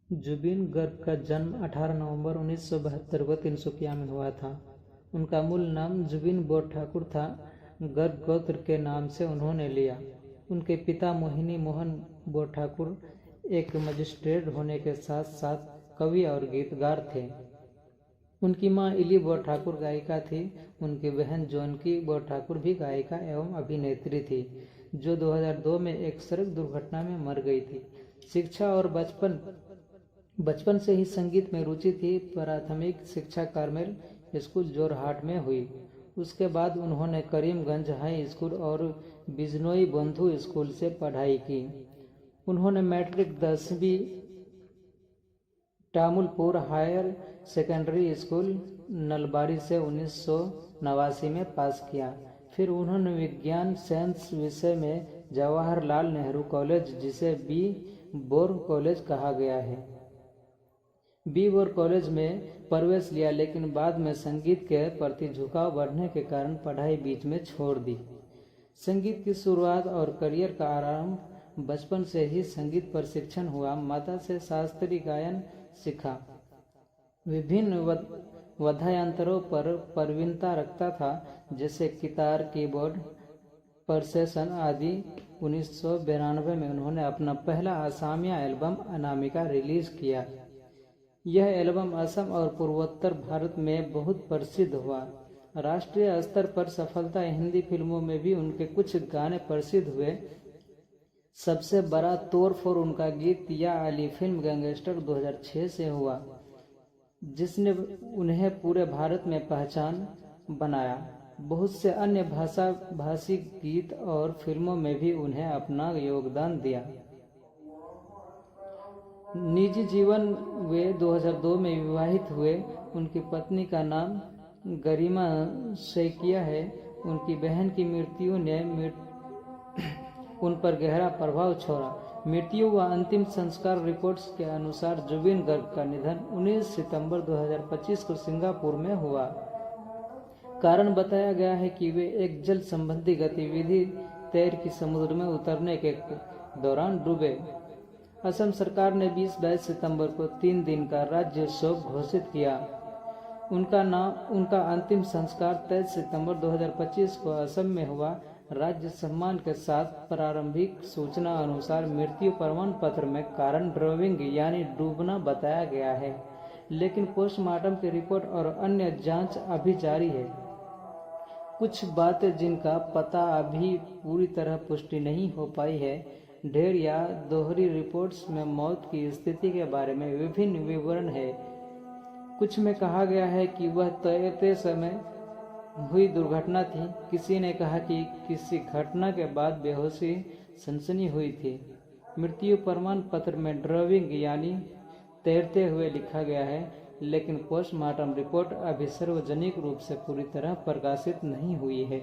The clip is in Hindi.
जुबिन गर्ग का जन्म 18 नवंबर 1972 को तिनसुकिया में हुआ था। उनका मूल नाम जुबिन बोर ठाकुर था। गर्ग गोत्र के नाम से उन्होंने लिया। उनके पिता मोहिनी मोहन बोर ठाकुर एक मजिस्ट्रेट होने के साथ साथ कवि और गीतकार थे। उनकी मां इली बोर ठाकुर गायिका थी। उनकी बहन जानकी बोर ठाकुर भी गायिका एवं अभिनेत्री थी, जो 2002 में एक सड़क दुर्घटना में मर गई थी। शिक्षा और बचपन से ही संगीत में रुचि थी। प्राथमिक शिक्षा कार्मेल स्कूल जोरहाट में हुई। उसके बाद उन्होंने करीमगंज हाई स्कूल और बिजनोई बंधु स्कूल से पढ़ाई की। उन्होंने मैट्रिक 10वीं Tamulpur higher secondary school Nalbari से 1989 में पास किया। फिर उन्होंने विज्ञान साइंस विषय में जवाहरलाल नेहरू कॉलेज, जिसे बी बोर कॉलेज कहा गया है, बी बोर कॉलेज में प्रवेश लिया, लेकिन बाद में संगीत के प्रति झुकाव बढ़ने के कारण पढ़ाई बीच में छोड़ दी। संगीत की शुरुआत और करियर का आरंभ बचपन से ही संगीत प्रशिक्षण हुआ। माता से शास्त्रीय गायन सीखा। विभिन्न वाद्ययंत्रों पर प्रवीणता रखता था, जैसे गिटार, कीबोर्ड, परसेशन आदि। 1992 में उन्होंने अपना पहला असमिया एल्बम अनामिका रिलीज किया। यह एल्बम असम और पूर्वोत्तर भारत में बहुत प्रसिद्ध हुआ। राष्ट्रीय स्तर पर सफलता। हिंदी फिल्मों में भी उनके कुछ गाने प्रसिद्ध हुए। सबसे बड़ा तोड़फोड़ उनका गीत या अली फिल्म गैंगस्टर 2006 से हुआ, जिसने उन्हें पूरे भारत में पहचान बनाया। बहुत से अन्य भाषी गीत और फिल्मों में भी उन्हें अपना योगदान दिया। निजी जीवन वे 2002 में विवाहित हुए। उनकी पत्नी का नाम गरिमा सैकिया है। उनकी बहन की मृत्यु ने उन पर गहरा प्रभाव छोड़ा। मृत्यु व अंतिम संस्कार रिपोर्ट्स के अनुसार जुबिन गर्ग का निधन 19 सितंबर 2025 को सिंगापुर में हुआ। कारण बताया गया है कि वे एक जल संबंधी गतिविधि तैर की समुद्र में उतरने के दौरान डूबे। असम सरकार ने 20-22 सितंबर को 3 दिन का राज्य शोक घोषित किया। उनका अंतिम संस्कार 23 सितंबर 2025 को असम में हुआ। राज्य सम्मान के साथ। प्रारंभिक सूचना अनुसार मृत्यु प्रमाण पत्र में कारण ड्राउनिंग यानी डूबना बताया गया है, लेकिन पोस्टमार्टम की रिपोर्ट और अन्य जांच अभी जारी है। कुछ बातें जिनका पता अभी पूरी तरह पुष्टि नहीं हो पाई है। ढेर या दोहरी रिपोर्ट्स में मौत की स्थिति के बारे में विभिन्न विवरण है। कुछ में कहा गया है कि वह तैरते समय हुई दुर्घटना थी। किसी ने कहा कि किसी घटना के बाद बेहोशी सनसनी हुई थी। मृत्यु प्रमाण पत्र में ड्राउनिंग यानी तैरते हुए लिखा गया है, लेकिन पोस्टमार्टम रिपोर्ट अभी सार्वजनिक रूप से पूरी तरह प्रकाशित नहीं हुई है।